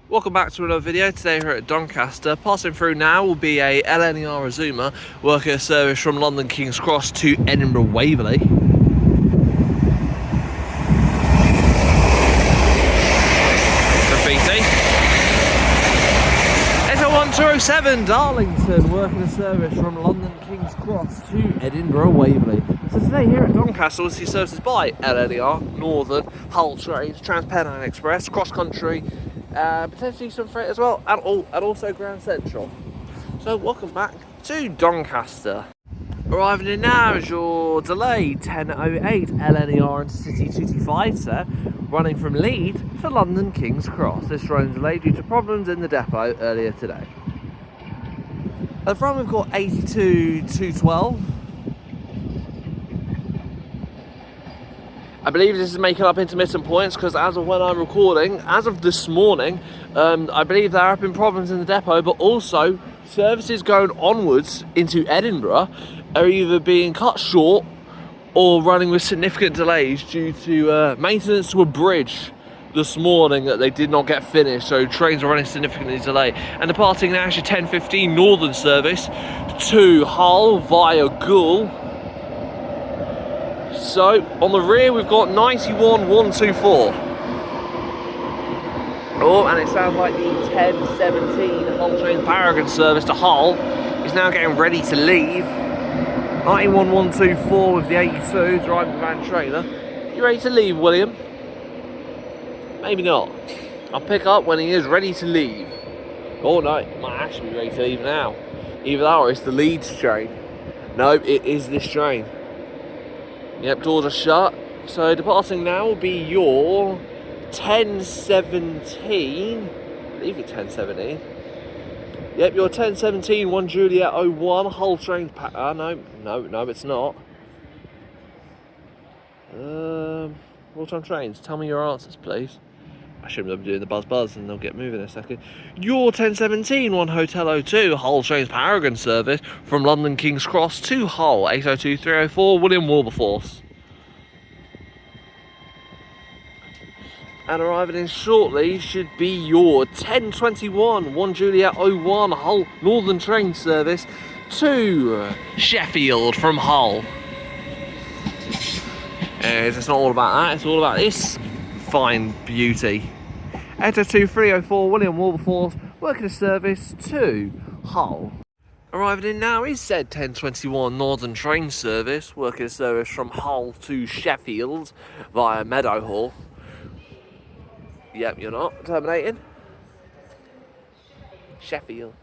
Welcome back to another video. Today we're at Doncaster. Passing through now will be a LNER Resumer working a service from London King's Cross to Edinburgh Waverley. Graffiti. SO1207 Darlington working a service from London King's Cross to Edinburgh Waverley. So today here at Doncaster we'll see services by LNER, Northern, Hull Trains, Transpennine Express, Cross Country, potentially some freight as well, and also Grand Central. So welcome back to Doncaster. Arriving in now is your delayed 10:08 LNER Intercity 225 set, running from Leeds to London King's Cross. This train delayed due to problems in the depot earlier today. At the front we've got 82-212. I believe this is making up intermittent points because as of when I'm recording, as of this morning, I believe there have been problems in the depot, but also services going onwards into Edinburgh are either being cut short or running with significant delays due to maintenance to a bridge this morning that they did not get finished, so trains are running significantly delayed. And departing now is your 10:15 Northern service to Hull via Goole. So on the rear we've got 91-124. Oh, and it sounds like the 10:17 Hull Trains Paragon service to Hull is now getting ready to leave. 91-124 with the 82 driving the van trailer. You ready to leave, William? Maybe not. I'll pick up when he is ready to leave. Oh no, he might actually be ready to leave now. Either that or it's the Leeds train. No, it is this train. Yep, doors are shut. So departing now will be your 10:17. I believe it's 10:17. Yep, your 10:17 1 Juliet 01 Hull Trains. No, it's not. Real-time trains. Tell me your answers, please. I shouldn't be doing the buzz and they'll get moving in a second. Your 10:17 1 Hotel 02 Hull Trains Paragon service from London King's Cross to Hull 802-304 William Wilberforce. And arriving in shortly should be your 10:21 1 Juliet 01 Hull Northern Train service to Sheffield from Hull. It's not all about that, it's all about this fine beauty. 802-304 William Wilberforce working a service to Hull. Arriving in now is said 10:21 Northern Train service working a service from Hull to Sheffield via Meadowhall. Yep, you're not terminating. Sheffield.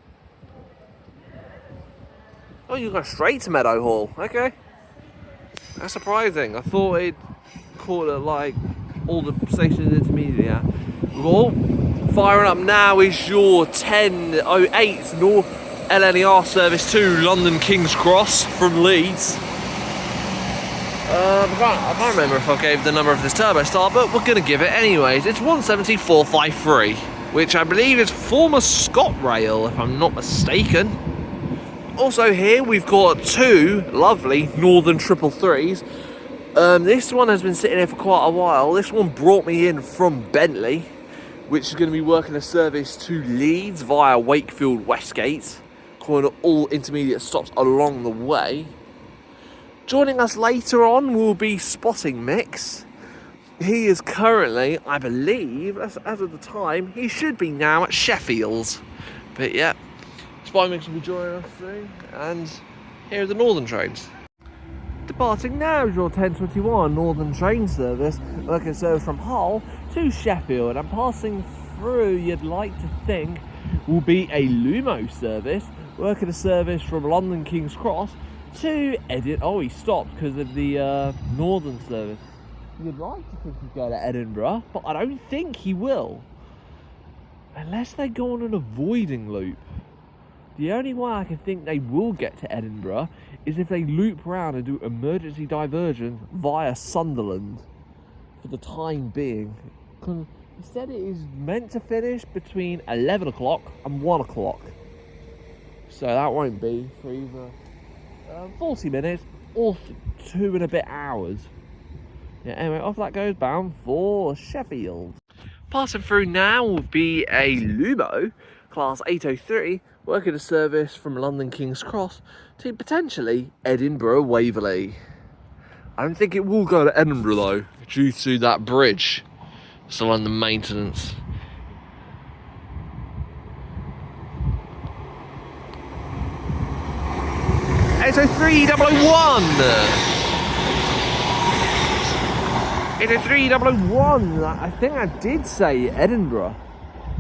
Oh, you go straight to Meadowhall. Okay. That's surprising. I thought it'd call it like all the stations intermediate. Well, firing up now is your 10:08 North LNER service to London King's Cross from Leeds. I can't remember if I gave the number of this turbo star, but we're going to give it anyways. It's 174.53, which I believe is former ScotRail, if I'm not mistaken. Also here we've got two lovely Northern 333s. This one has been sitting here for quite a while. This one brought me in from Bentley, which is going to be working a service to Leeds via Wakefield Westgate, calling all intermediate stops along the way. Joining us later on will be Spotting Mix. He is currently, I believe, as of the time, he should be now at Sheffield. But yeah, Spotting Mix will be joining us soon. And here are the Northern trains. Departing now is your 10:21 Northern Train service, working service from Hull to Sheffield. And passing through, you'd like to think, will be a Lumo service, working a service from London King's Cross to Edinburgh. Oh, he stopped because of the Northern service. You'd like to think he'd go to Edinburgh, but I don't think he will. Unless they go on an avoiding loop. The only way I can think they will get to Edinburgh is if they loop round and do emergency diversions via Sunderland for the time being. Because instead it is meant to finish between 11 o'clock and 1 o'clock. So that won't be for either 40 minutes or 2 and a bit hours. Yeah, anyway, off that goes, bound for Sheffield. Passing through now will be a Lumo, class 803, working a service from London King's Cross to potentially Edinburgh Waverley. I don't think it will go to Edinburgh though, due to that bridge still under maintenance. $803 001. 803 001. I think I did say Edinburgh.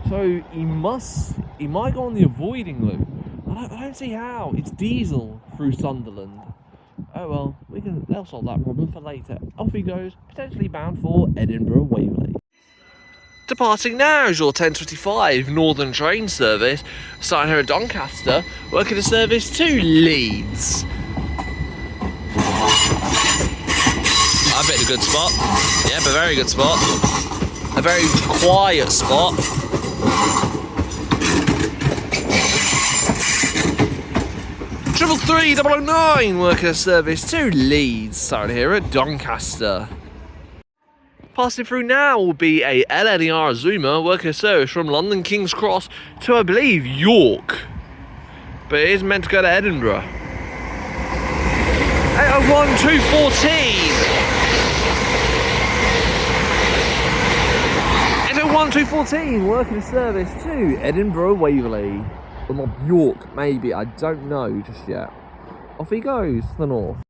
So he might go on the avoiding loop. I don't see how. It's diesel through Sunderland. Oh well, they'll solve that problem for later. Off he goes, potentially bound for Edinburgh Waverley. Departing now is your 1025 Northern train service, starting here at Doncaster, working a service to Leeds. I picked a good spot. Yep, a very good spot. A very quiet spot. Triple 3 009 working a service to Leeds, starting here at Doncaster. Passing through now will be a LNER Zoomer working a service from London King's Cross to, I believe, York. But it is meant to go to Edinburgh. 801 214. 801 214 working a service to Edinburgh Waverley. Or not York, maybe, I don't know just yet. Off he goes to the north.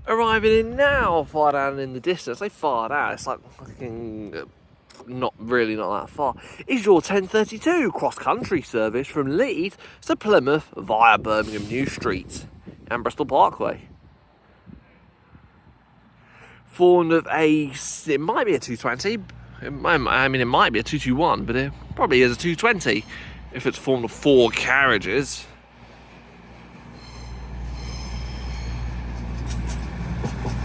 Arriving in now, far down in the distance. They far out, it's like fucking not that far. Is your 1032 cross-country service from Leeds to Plymouth via Birmingham New Street and Bristol Parkway. Formed of it might be a 220. It might be a 221, but it probably is a 220 if it's formed of 4 carriages.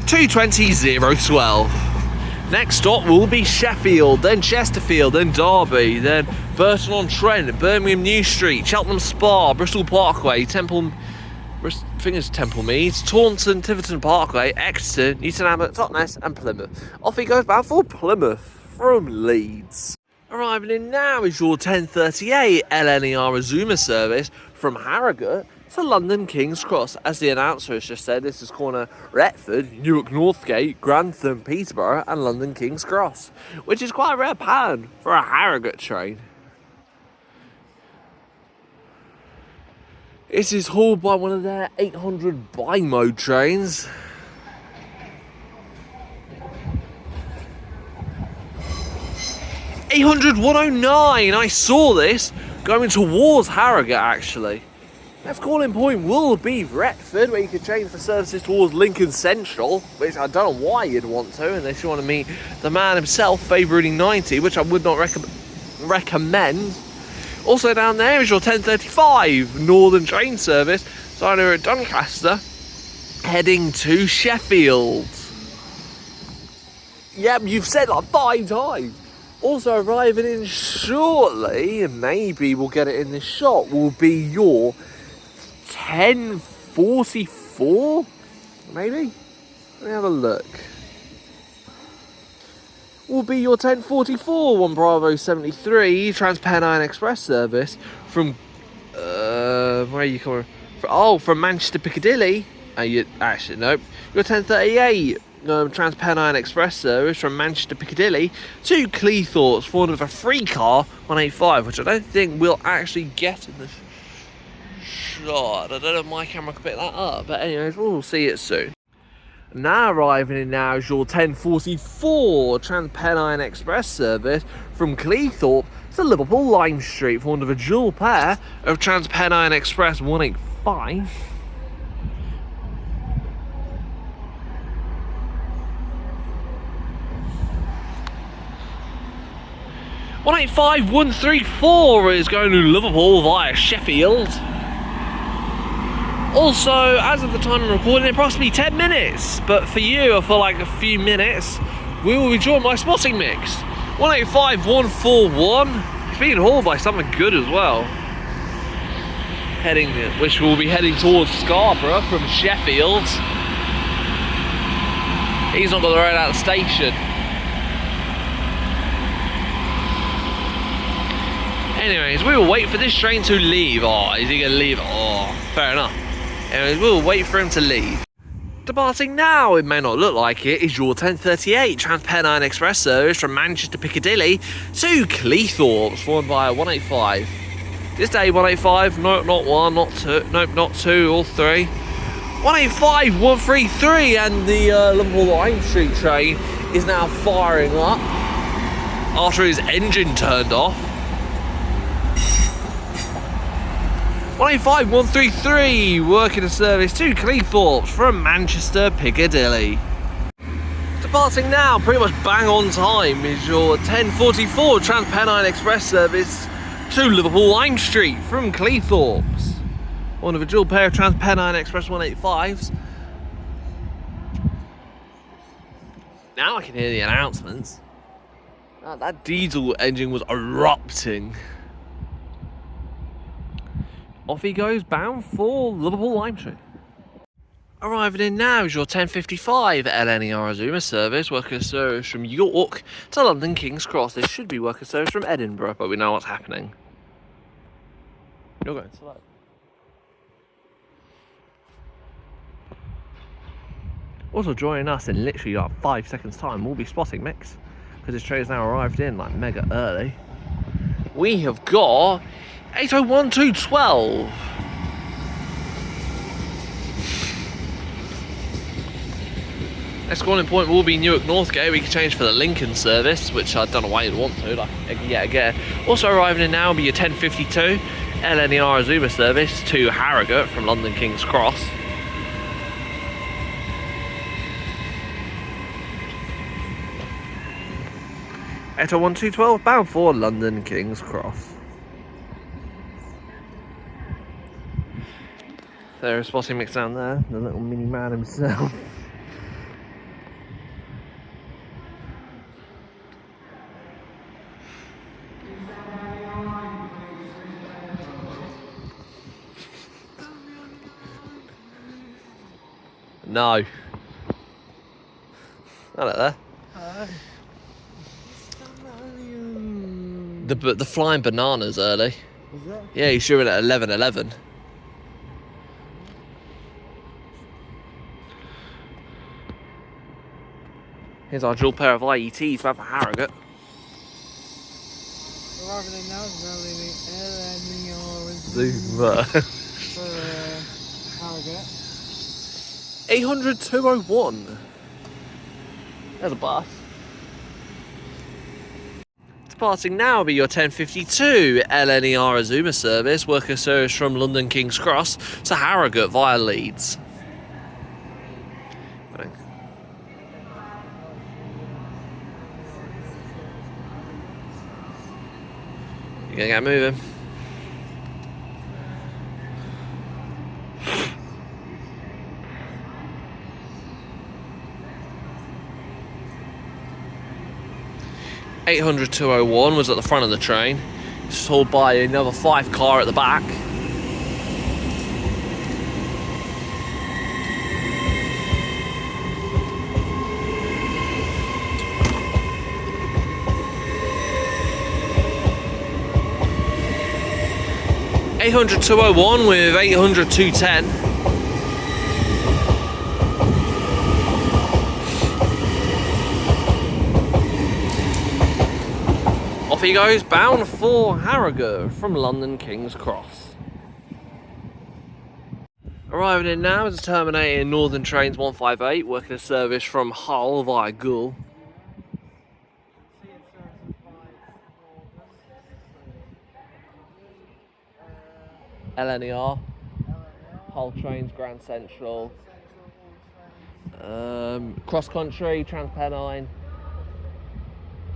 $220,012. Next stop will be Sheffield, then Chesterfield, then Derby, then Burton-on-Trent, Birmingham New Street, Cheltenham Spa, Bristol Parkway, Temple Meads, Taunton, Tiverton Parkway, Exeter, Newton Abbot, Totnes, and Plymouth. Off he goes bound for Plymouth from Leeds. Arriving in now is your 1038 LNER Zoomer service from Harrogate to London King's Cross. As the announcer has just said, this is corner Retford, Newark Northgate, Grantham, Peterborough and London King's Cross, which is quite a rare pattern for a Harrogate train. This is hauled by one of their 800 bi-mode trains. $800 109. I saw this going towards Harrogate actually. Next calling point will be Retford, where you can change for services towards Lincoln Central, which I don't know why you'd want to, unless you want to meet the man himself, favouring 90, which I would not recommend. Also down there is your 1035 Northern train service, starting here at Doncaster, heading to Sheffield. Yep, you've said that 5 times. Also arriving in shortly, and maybe we'll get it in this shot, will be your 1044, maybe? Let me have a look. Will be your 1044 1 Bravo 73 Transpennine Express service from where are you coming from? From Manchester Piccadilly. Actually nope. Your 1038 Transpennine Express service from Manchester Piccadilly to Cleethorpes, formed of a free car 185, which I don't think we'll actually get in the shot. I don't know if my camera can pick that up, but anyways, we'll see it soon. Now arriving in now is your 1044 Transpennine Express service from Cleethorpes to Liverpool Lime Street, formed of a dual pair of Transpennine Express 185. $185,134 is going to Liverpool via Sheffield. Also, as of the time I'm recording, approximately 10 minutes, but for you, for like a few minutes, we will be joined by Spotting Mix. 185,141. It's being hauled by something good as well. Which will be heading towards Scarborough from Sheffield. He's not got the road out of the station. Anyways, we will wait for this train to leave. Oh, is he going to leave? Oh, fair enough. Anyways, we'll wait for him to leave. Departing now, it may not look like it, is your 1038 Transpennine Express service from Manchester Piccadilly to Cleethorpes, followed by a 185. This day 185, no, not one, not two, nope, not two or three. 185, 133, and the Liverpool Lime Street train is now firing up after his engine turned off. 185 133 working a service to Cleethorpes from Manchester Piccadilly. Departing now, pretty much bang on time, is your 1044 Transpennine Express service to Liverpool Lime Street from Cleethorpes. One of a dual pair of Transpennine Express 185s. Now I can hear the announcements. That diesel engine was erupting. Off he goes, bound for Liverpool Lime Street. Arriving in now is your 1055 LNER Azuma service, worker service from York to London King's Cross. This should be worker service from Edinburgh, but we know what's happening. You're going slow. Also joining us in literally like 5 seconds time, we'll be spotting Mix, because this train's now arrived in like mega early. We have got 801212. Next calling point will be Newark Northgate. We can change for the Lincoln service, which I don't know why you'd want to, like, yet again. Also arriving in now will be your 1052 LNER Azuma service to Harrogate from London King's Cross. Eto 1212 bound for London King's Cross. There's spotting Mix down there, the little mini man himself. No. Hello there. Hi. The flying bananas early. Is that? Yeah, he's shooting at 11:11. Here's our dual pair of IETs bound for Harrogate. Arriving in now is LNER Zuma. for Harrogate. 800 201. There's a bus. Departing now will be your 1052 LNER Azuma service, worker service from London King's Cross to Harrogate via Leeds. You're gonna get moving. (800 201) was at the front of the train. It's hauled by another 5 car at the back. (800 201) with 800 210. Off he goes, bound for Harrogate from London King's Cross. Arriving in now is a terminating Northern Trains 158, working a service from Hull via Goole. LNER, Hull Trains, Grand Central, Cross Country, Transpennine.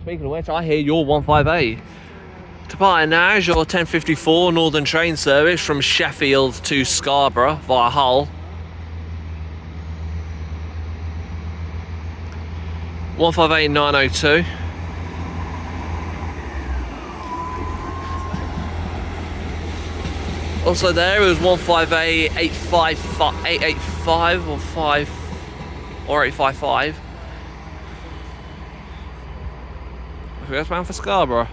Speaking of which, I hear your 158. Departing now is your 1054 Northern Train service from Sheffield to Scarborough via Hull. 158902. Also there was 158 885 or 855. That's bound for Scarborough.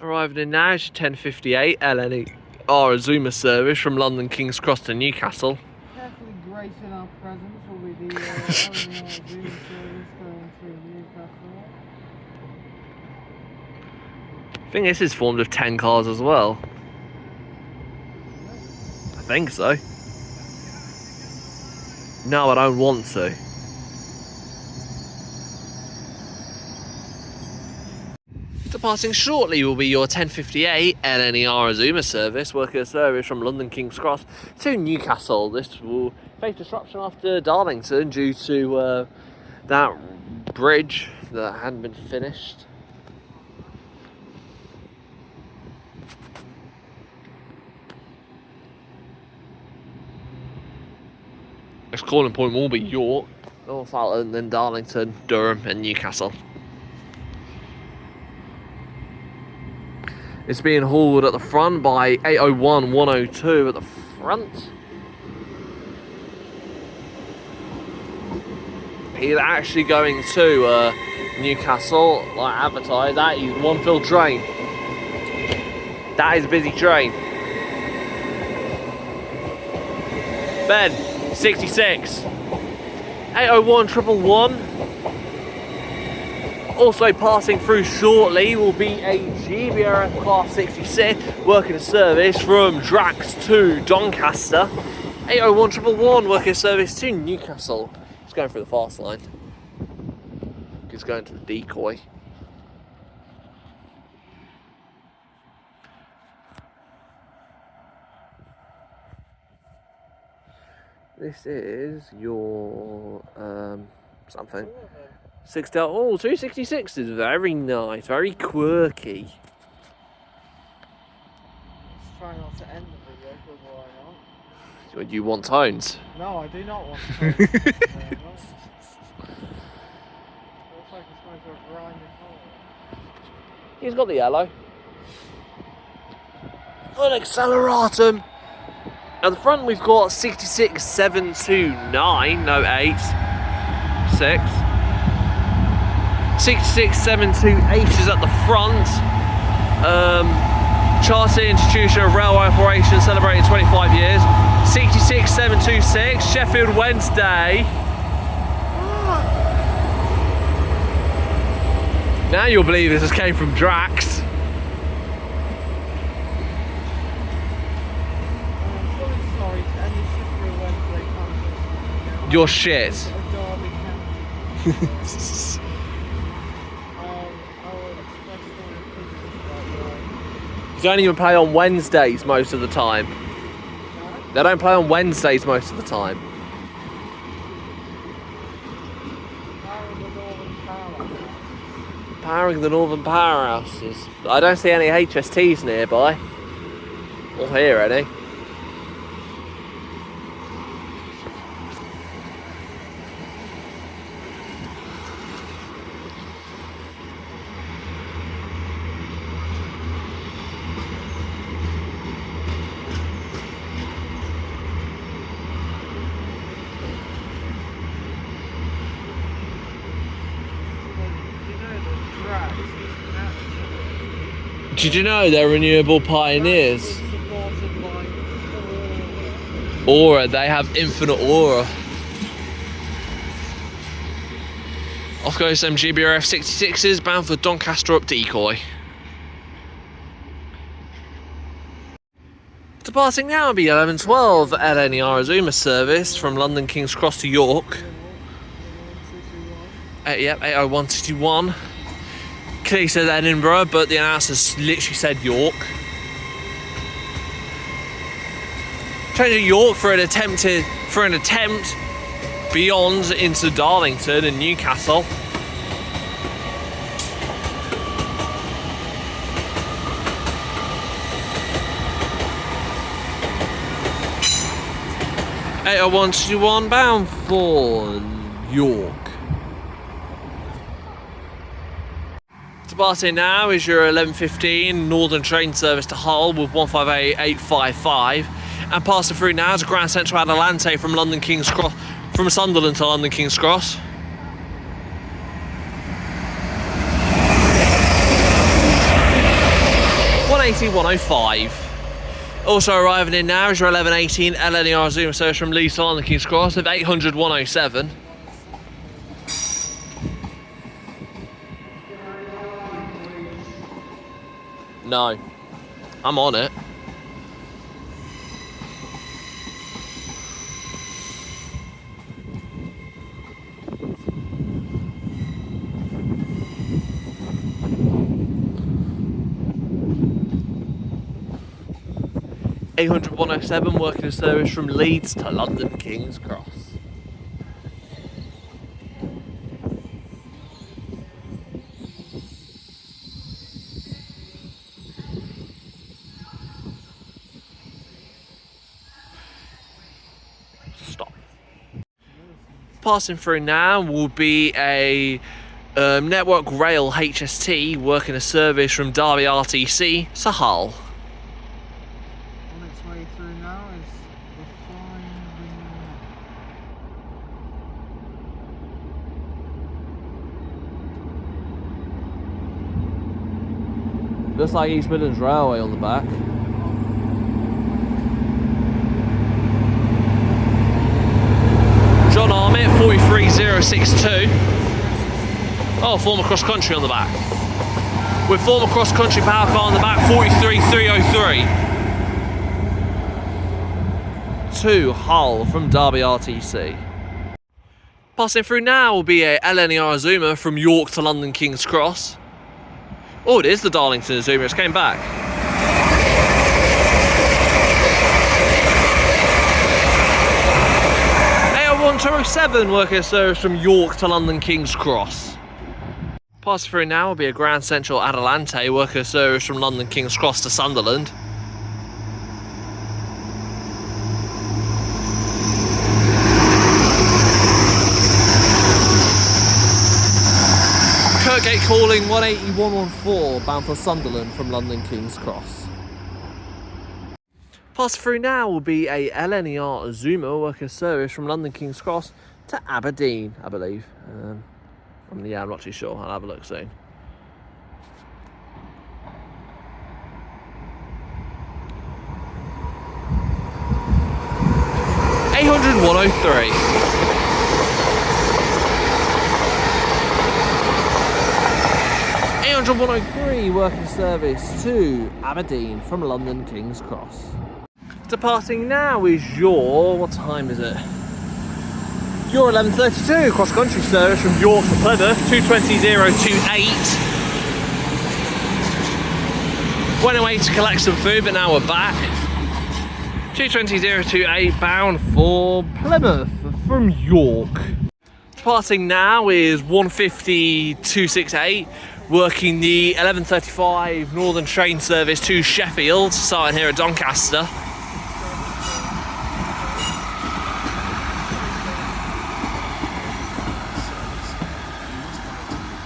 Arriving in now is your 10:58 LNER Azuma service from London King's Cross to Newcastle. Carefully gracing our presence will be the LNER Azuma service going through Newcastle. I think this is formed of 10 cars as well. I think so. No, I don't want to. Departing shortly will be your 10:58 LNER Azuma service, working service from London King's Cross to Newcastle. This will face disruption after Darlington due to that bridge that hadn't been finished. Next calling point will be York, Northallerton, then Darlington, Durham and Newcastle. It's being hauled at the front by 801 102 at the front. He's actually going to Newcastle, like advertised. That is one filled train. That is a busy train. Ben, 66. 801 111. Also passing through shortly will be a GBRF Class 66 working a service from Drax to Doncaster. 801 111 working a service to Newcastle. It's going through the fast line. It's going to the decoy. This is your something. 266 is very nice, very quirky. Let's try not to end the video, because why not? You want tones? No, I do not want to. Looks like it's going to a grinding hole. He's got the yellow. Full acceleratum. At the front we've got 66729, no 8, 6. 66728 is at the front. Chartered Institution of Railway Operations celebrating 25 years. 66726, Sheffield Wednesday. Now you'll believe this came from Drax. I'm fully sorry to any Sheffield Wednesday fans. You're shit. They don't even play on Wednesdays most of the time. They don't play on Wednesdays most of the time. Powering the Northern Powerhouses. I don't see any HSTs nearby. Or hear any. Did you know they're renewable pioneers? Aura, they have infinite aura. Off goes some GBRF 66s bound for Doncaster up decoy. Departing now will be 1112 LNER Azuma service from London King's Cross to York. Yep, 80121. Clearly said Edinburgh, but the announcer literally said York. Change to York for an attempt beyond into Darlington and Newcastle. (80121) bound for York. Departing now is your 11:15 Northern train service to Hull with 158855, and passing through now is Grand Central Adelante from London King's Cross, from Sunderland to London King's Cross. 180 105. Also arriving in now is your 1118 LNER Zoom service from Leeds to London King's Cross of 800 107. No, I'm on it. (800 107) working a service from Leeds to London King's Cross. Stop. Passing through now will be a Network Rail HST working a service from Derby RTC to Hull. On its way through now is Looks like East Midlands Railway on the back. John Armitt 43062. Oh, former cross country on the back. With former cross country power car on the back 43303. To Hull from Derby RTC. Passing through now will be a LNER Zoomer from York to London King's Cross. Oh, it is the Darlington Zoomer, it's came back. 207 working a service from York to London King's Cross. Passing through now will be a Grand Central Adelante working a service from London King's Cross to Sunderland. Kirkgate calling 180-114 bound for Sunderland from London King's Cross. Passing through now will be a LNER Zoomer working a service from London King's Cross to Aberdeen, I believe. Yeah, I'm not too sure. I'll have a look soon. (800 103). (800 103) working service to Aberdeen from London King's Cross. Departing now is your, what time is it? Your 11:32 cross country service from York to Plymouth, 220.028. Went away to collect some food, but now we're back. 220.028 bound for Plymouth from York. Departing now is 150.268. Working the 11:35 Northern train service to Sheffield, starting here at Doncaster.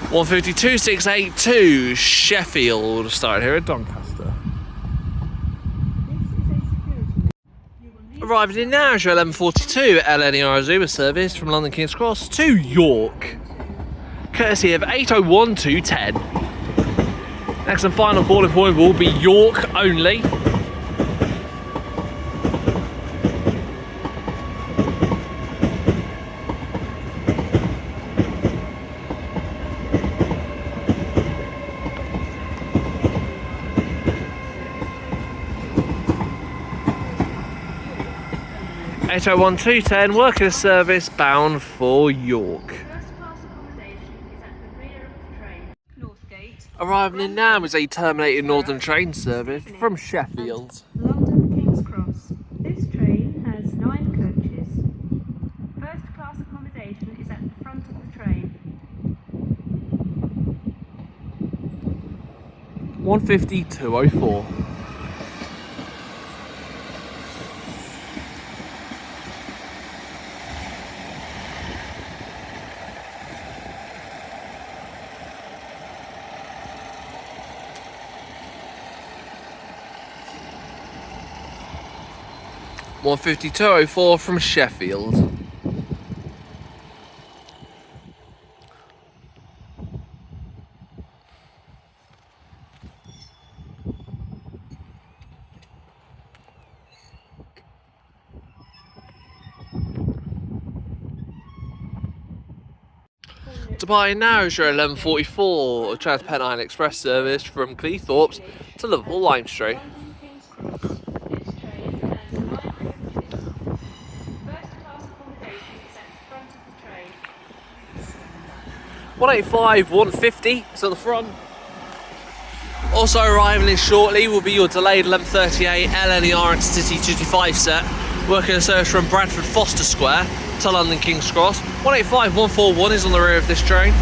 152.682 to Sheffield, starting here at Doncaster. Arriving in now is your 11:42 LNER Zoomer service from London King's Cross to York, courtesy of 801 210. Next and final calling point will be York only. (801 210) working a service bound for York. Arriving in now is a terminated Northern train service from Sheffield. London King's Cross. This train has 9 coaches. First class accommodation is at the front of the train. 150.204. (152.04) from Sheffield. Departing now is your 11:44 Transpennine Express service from Cleethorpes to Liverpool Lime Street. London King's Cross. This train has 9 coaches. First class accommodation is at the front of the train. 185, 150 is at the front. Also arriving in shortly will be your delayed 11:38 LNER Intercity 225 set, working a service from Bradford Foster Square to London King's Cross. 185, 141 is on the rear of this train.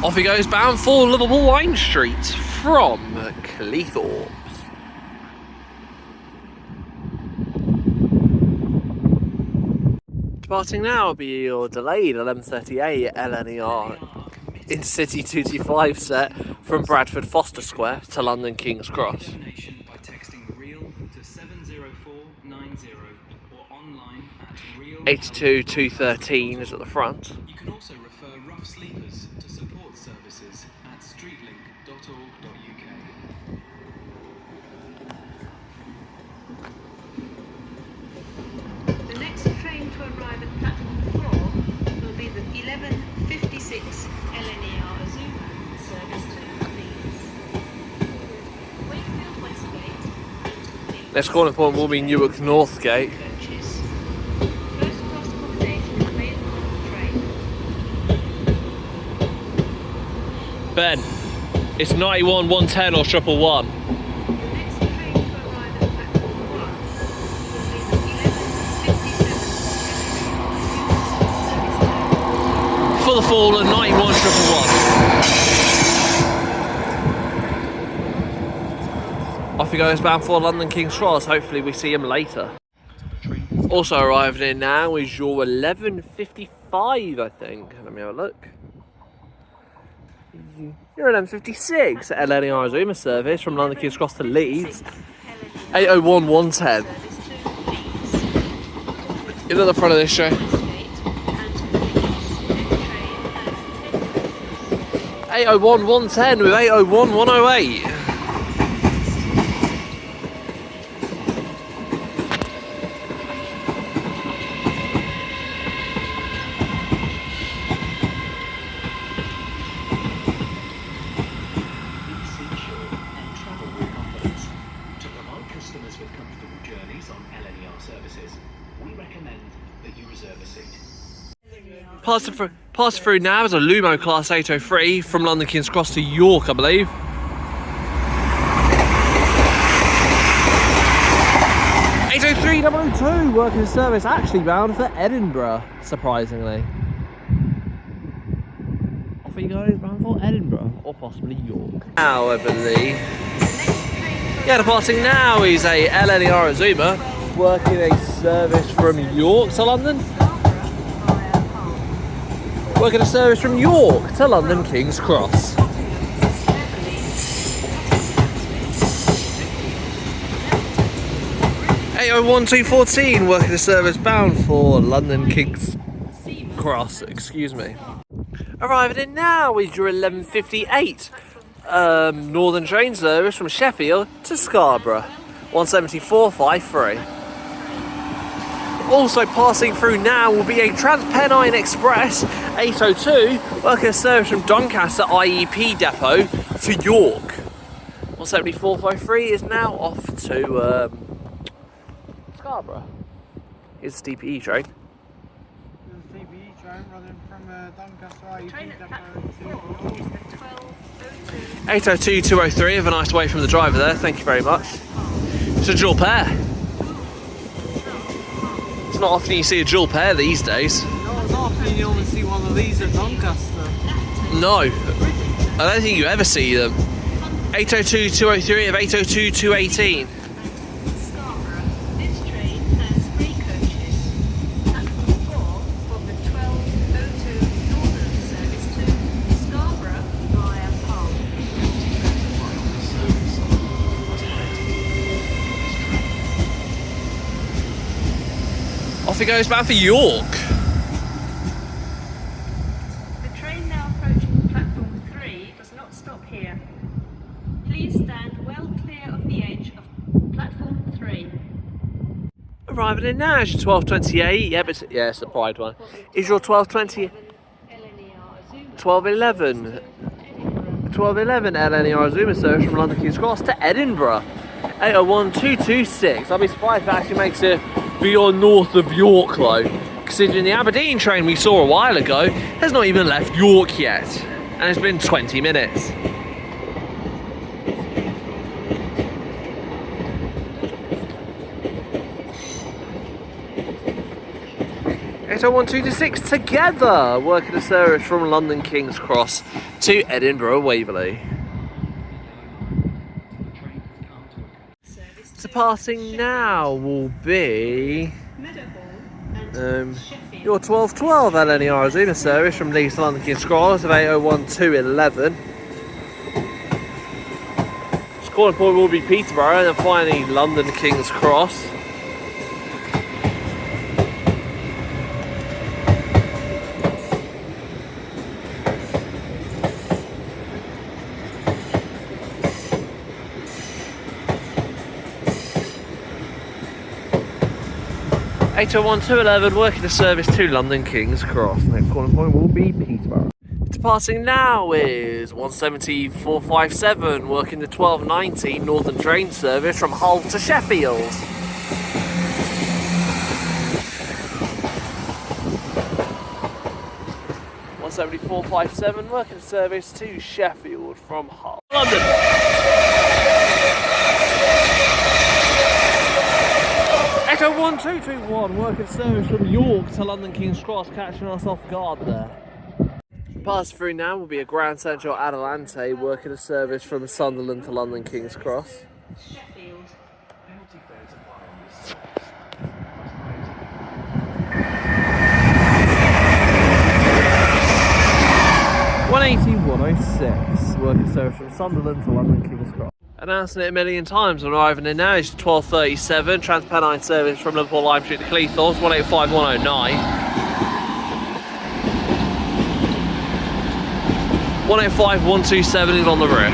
Off he goes, bound for Liverpool Lime Street from Cleethorpes. Departing now will be your delayed 11:38 LNER Intercity 225 set from Bradford Foster Square to London King's Cross. Donation by texting REAL to 70490 or online at real. 82213 is at the front. You can also refer rough sleepers to support services at streetlink.org.uk. The next train to arrive at platform 4 will be the 11:56 LNER Zumo service to Leeds. Wakefield Westgate and Leeds. Next corner point will be Newark Northgate. Coaches. First class accommodation available on the train. Ben, it's 91, 110 or 111. The next train to arrive at platform 1 will be the 11:57 LNER For the fall at 91, 111. Off he goes, bound for London King's Cross. Hopefully we see him later. Also arriving in now is your 11:55, I think. Let me have a look. Your 11:56 LNER Zuma service from London King's Cross to Leeds. 801, 110. Into the front of this show. 801, 110 with 801, 108. To provide customers with comfortable journeys on LNER services, we recommend that you reserve a seat. Pass through now is a Lumo Class 803 from London King's Cross to York, I believe. $803.002 working the service, actually bound for Edinburgh, surprisingly. Off he goes, bound for Edinburgh, or possibly York. Now, I believe. Yeah, departing now is a LNER Azuma, working a service from York to London. Working a service from York to London King's Cross. $801.214 working a service bound for London King's Cross, excuse me. Arriving in now is your 11:58 Northern train service from Sheffield to Scarborough, 174.53. Also passing through now will be a Transpennine Express 802 working a service from Doncaster IEP depot to York. 174.53 is now off to Scarborough. Here's the DPE train. There's a TBE train running from Doncaster IEP Train at depot platform to 4 York. is the 12:02. 802.203, have a nice way from the driver there, thank you very much. It's a dual pair. It's not often you see a dual pair these days. Not often you only see one of these at Doncaster. No, I don't think you ever see them. 802.203 of 802.218. Scarborough. This train has 3 coaches. Platform 4 for the 12:02 Northern service to Scarborough via Hull. Off he goes bound for York. The train now approaching platform 3 does not stop here. Please stay Arriving in now is your 1228. Yep, it's the Pride one. Is your 1220, 1211 LNER Zuma service from London King's Cross to Edinburgh. 801226. I'll be surprised if it actually makes it beyond north of York though, considering the Aberdeen train we saw a while ago has not even left York yet, and it's been 20 minutes. 801226 together, working a service from London King's Cross to Edinburgh Waverley. Departing now will be your 1212 LNER Zuma service from Leeds to London King's Cross of 801211. Calling point will be Peterborough and then finally London King's Cross. (801211) working the service to London King's Cross. Next calling point will be Peterborough. Departing now is 170-457, working the 1290 Northern train service from Hull to Sheffield. (170-457) working the service to Sheffield from Hull. London. 801221 working service from York to London King's Cross, catching us off guard there. Pass through now will be a Grand Central Adelante working a service from Sunderland to London King's Cross. Sheffield. 180-106 working service from Sunderland to London King's Cross. Announcing it a million times, on arriving in now is 1237 Transpennine service from Liverpool Lime Street to Cleethorpes, 185-109. 185-127 is on the rear.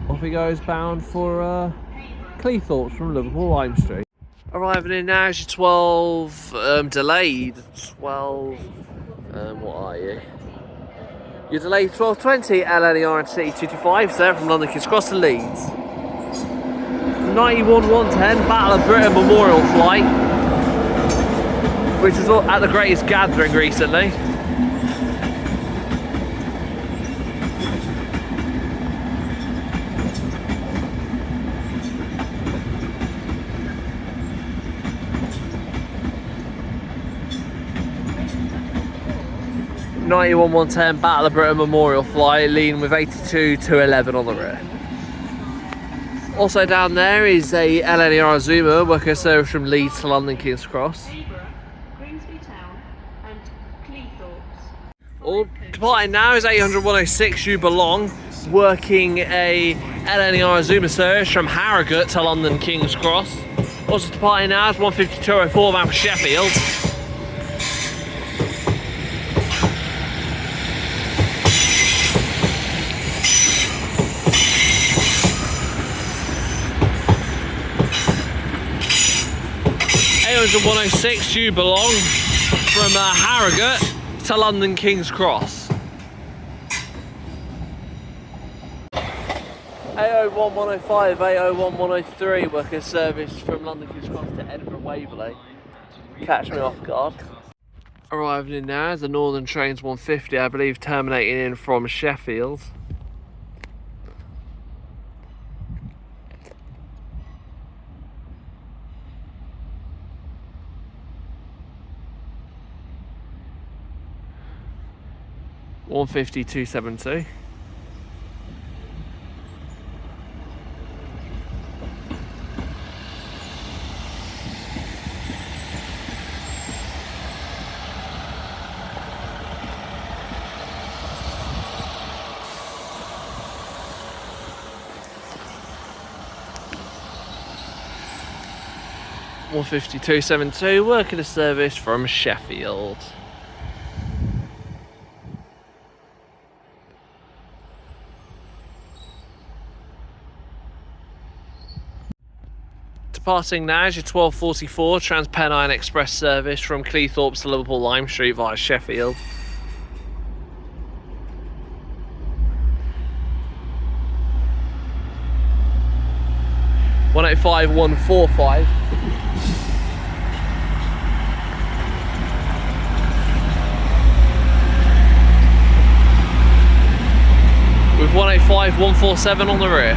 Off he goes, bound for Cleethorpes from Liverpool Lime Street. Arriving in now is your 12 delayed 12. What are you? Your delayed 1220 LNER and City 225 there from London King's Cross to Leeds. 91-110 Battle of Britain Memorial flight, which was at the greatest gathering recently. (91-110 Battle of Britain Memorial flight, leading with 82-11 on the rear. Also down there is a LNER Zuma working a service from Leeds to London King's Cross. Grimsby Town and Cleethorpes. All departing now is 800-106 You Belong, working a LNER Zuma service from Harrogate to London King's Cross. Also departing now is 152-04 bound for Sheffield. (800 106 You Belong from Harrogate to London King's Cross. 801 105, 801 103 working service from London King's Cross to Edinburgh Waverley. Catch me off guard. Arriving in now is the Northern Trains 150, I believe terminating in from Sheffield. (150-272). (150-272) working a service from Sheffield. Departing now is your 1244 Transpennine Express service from Cleethorpes to Liverpool Lime Street via Sheffield. (185.145). With 185.147 on the rear.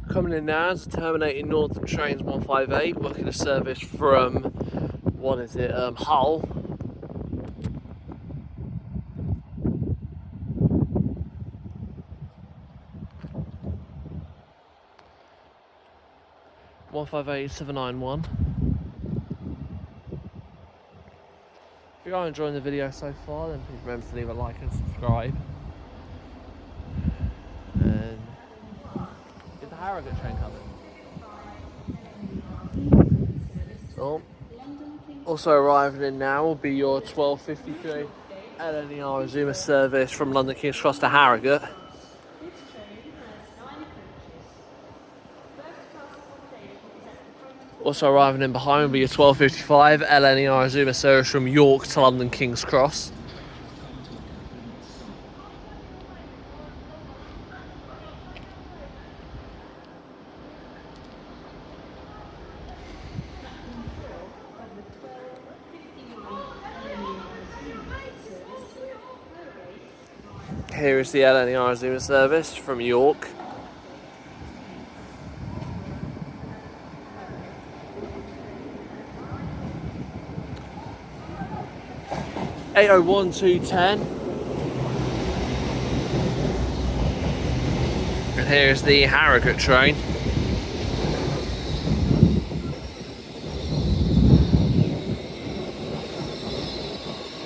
Coming in now is terminating Northern Trains 158, working a service from, what is it, Hull. (158.791). If you are enjoying the video so far, then please remember to leave a like and subscribe. And is the Harrogate train coming? Oh. Also arriving in now will be your 1253 LNER Azuma service from London King's Cross to Harrogate. Also arriving in behind will be your 1255 LNER Azuma service from York to London King's Cross. Here is the LNER Azuma service from York. (801.210). And here's the Harrogate train.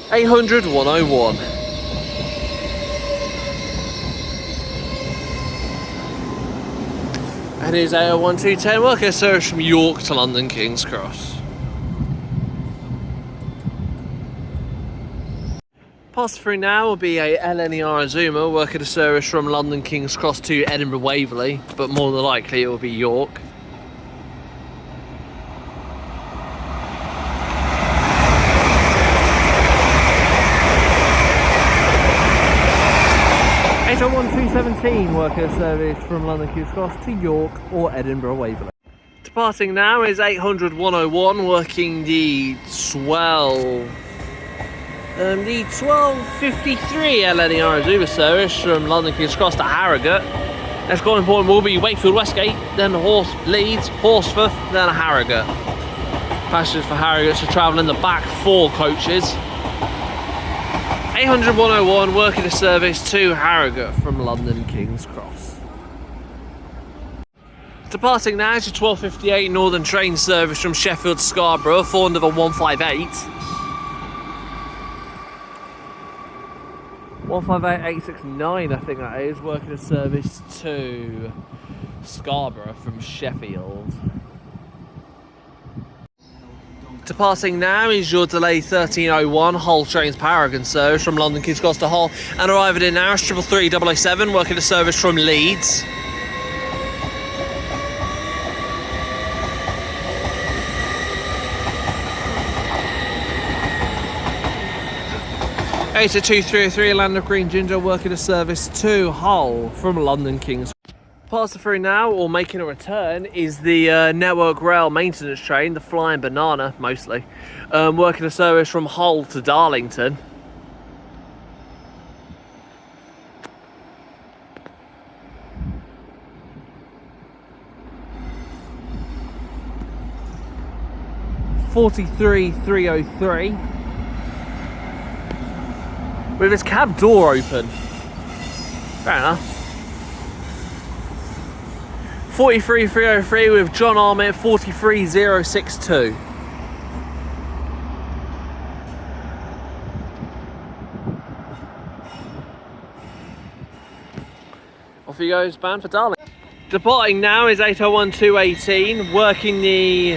(800.101). And here's 801.210 worker service from York to London King's Cross. Pass through now will be a LNER Azuma working a service from London King's Cross to Edinburgh Waverley, but more than likely it will be York. (801.217) worker service from London King's Cross to York or Edinburgh Waverley. Departing now is 800.101 working the 1253 LNER Azuma service from London King's Cross to Harrogate. Next calling point will be Wakefield Westgate, then Leeds, Horsforth, then Harrogate. Passengers for Harrogate should travel in the back 4 coaches. 800.101 working a service to Harrogate from London King's Cross. Departing now is your 1258 Northern Train service from Sheffield to Scarborough, 158. 158.869 I think that is, working a service to Scarborough from Sheffield. Departing now is your delay 1301 Hull Trains Paragon service from London King's Cross to Hull, and arriving in now is 333-007 working a service from Leeds. (82303 Land of Green Ginger working a service to Hull from London King's. Passing through now, or making a return, is the Network Rail maintenance train, the Flying Banana mostly, working a service from Hull to Darlington. (43.303) with its cab door open. Fair enough. 43.303 with John Armit 43.062. Off he goes, bound for Darling. Departing now is 801-218, working the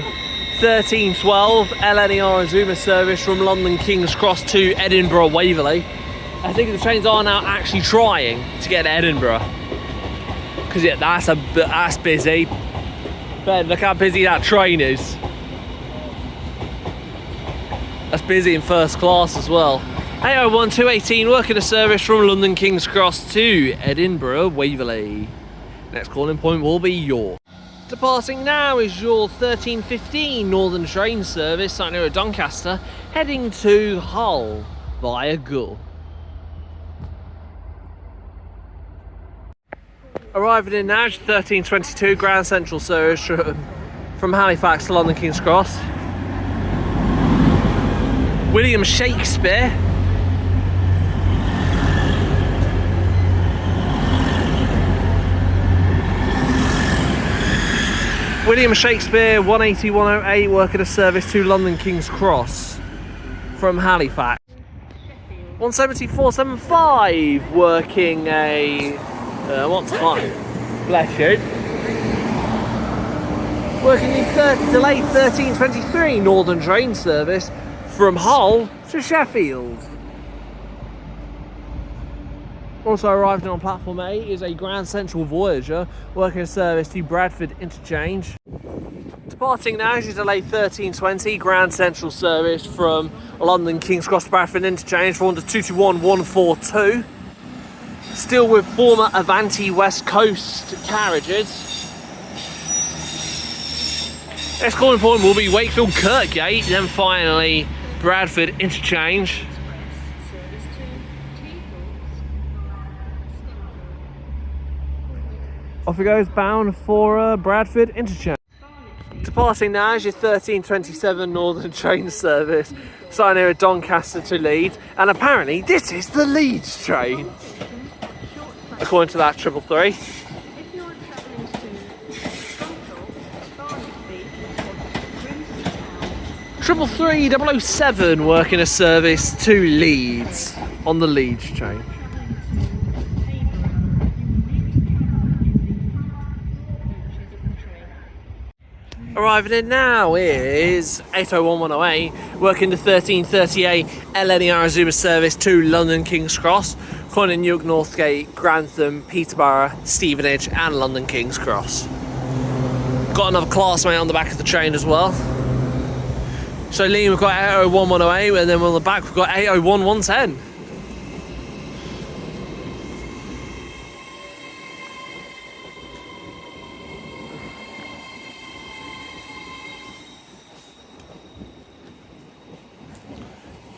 1312 LNER Azuma service from London King's Cross to Edinburgh Waverley. I think the trains are now actually trying to get to Edinburgh. Because yeah, that's busy. Ben, look how busy that train is. That's busy in first class as well. 801-218 working a service from London King's Cross to Edinburgh Waverley. Next calling point will be York. Departing now is your 1315 Northern train service starting here at Doncaster, heading to Hull via Gull. Arriving in now is 1322 Grand Central service from Halifax to London King's Cross. William Shakespeare. William Shakespeare 180-108 working a service to London King's Cross from Halifax. 170-475 working a what time? Bless you. Working the delayed 1323 Northern train service from Hull to Sheffield. Also arriving on platform 8 is a Grand Central Voyager working a service to Bradford Interchange. Departing now is your delayed 1320 Grand Central service from London King's Cross to Bradford Interchange for under 221-142. Still with former Avanti West Coast carriages. Next calling point will be Wakefield Kirkgate, then finally Bradford Interchange. Off he goes, bound for Bradford Interchange. Departing now is your 1327 Northern train service, starting here at Doncaster to Leeds, and apparently this is the Leeds train, according to that 333. If you're travelling to Scunthorpe, 333-007 working a service to Leeds on the Leeds train. Arriving in now is 801-108 working the 1338 LNER Azuma service to London King's Cross, calling Newark Northgate, Grantham, Peterborough, Stevenage and London King's Cross. Got another classmate on the back of the train as well. So Liam, we've got 801-108 and then on the back we've got 801-110.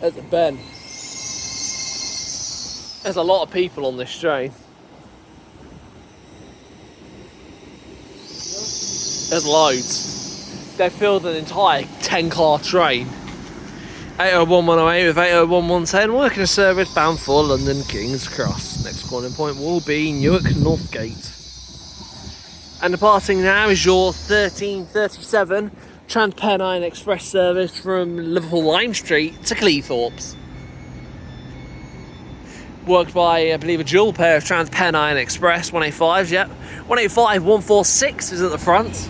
There's a Ben. There's a lot of people on this train. There's loads. They filled an entire 10-car train. 801-108 with 801-110 working a service bound for London King's Cross. Next calling point will be Newark Northgate. And departing now is your 1337 Transpennine Express service from Liverpool Lime Street to Cleethorpes. Worked by, I believe, a dual pair of Transpennine Express 185s, yep. 185 146 is at the front.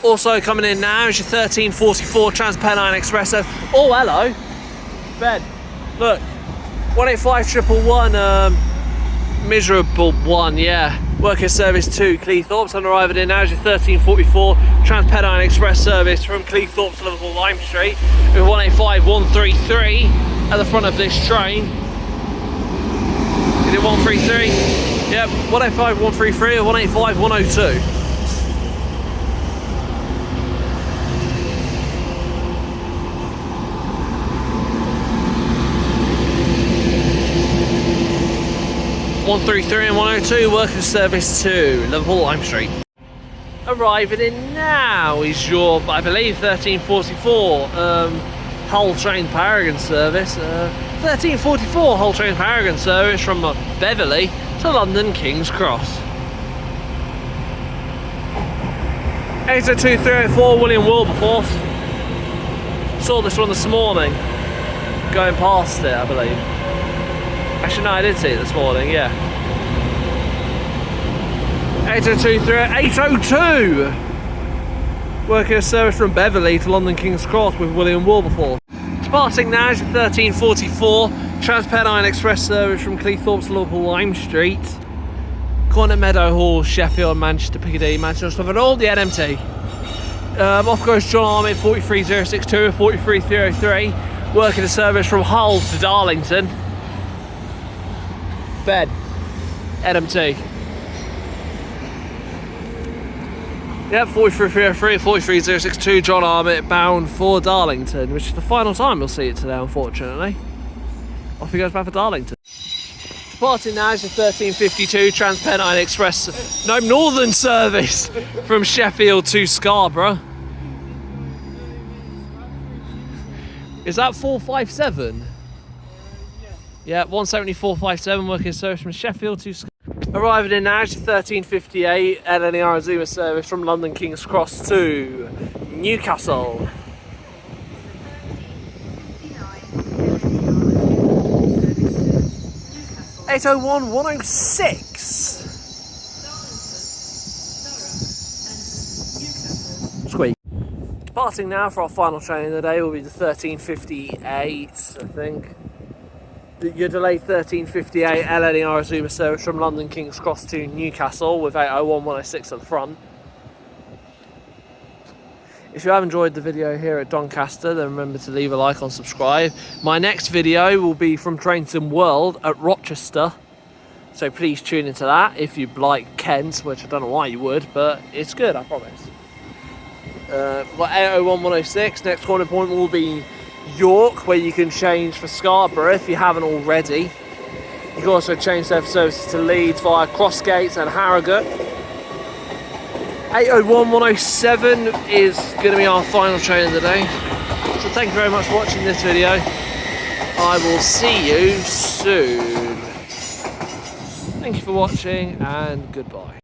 Also coming in now is your 1344 Transpennine Express. Oh, hello. Ben, look. 185 111 miserable one, yeah. Worker service to Cleethorpes, and arriving in now is your 1344 Transpennine Express service from Cleethorpes to Liverpool Lime Street with 185 133 at the front of this train. Is it 133? Yep, 185 133 or 185 102. One 133 and 102 working service to Liverpool Lime Street. Arriving in now is your, I believe, 1344 Hull Train Paragon service. 1344 Hull Train Paragon service from Beverley to London King's Cross. 802-304 William Wilberforce. Saw this one this morning. going past it, I believe. Actually, no, I did see it this morning, yeah. 802 through 802! Working a service from Beverley to London King's Cross with William Wilberforce. Departing now is 1344, Transpennine Express service from Cleethorpes to Liverpool Lime Street. Cornet Meadow Hall, Sheffield, Manchester, Piccadilly, Manchester, and all the NMT. Off goes John Armitt, 43062, 43303, working a service from Hull to Darlington. Ben, NMT. Yep, 43303, 43062, John Armitt, bound for Darlington, which is the final time we'll see it today, unfortunately. Off he goes back for Darlington. Departing now is the 1352 Transpennine Express, no, Northern service from Sheffield to Scarborough. Is that 457? Yeah, 174.57 working service from Sheffield to Scarborough. Arriving in now is the 1358 LNER Azuma service from London King's Cross to Newcastle. Newcastle. 801-106. Squeak. Departing now for our final train of the day will be the 1358, I think. Your delayed 1358 LNER Azuma service from London King's Cross to Newcastle with 801-106 at the front. If you have enjoyed the video here at Doncaster, then remember to leave a like and subscribe. My next video will be from Trainton World at Rochester, so please tune into that if you like Kent, which I don't know why you would, but it's good, I promise. 801-106, next corner point will be York, where you can change for Scarborough if you haven't already. You can also change their services to Leeds via Crossgates and Harrogate. 801-107 is going to be our final train of the day. So thank you very much for watching this video. I will see you soon. Thank you for watching and goodbye.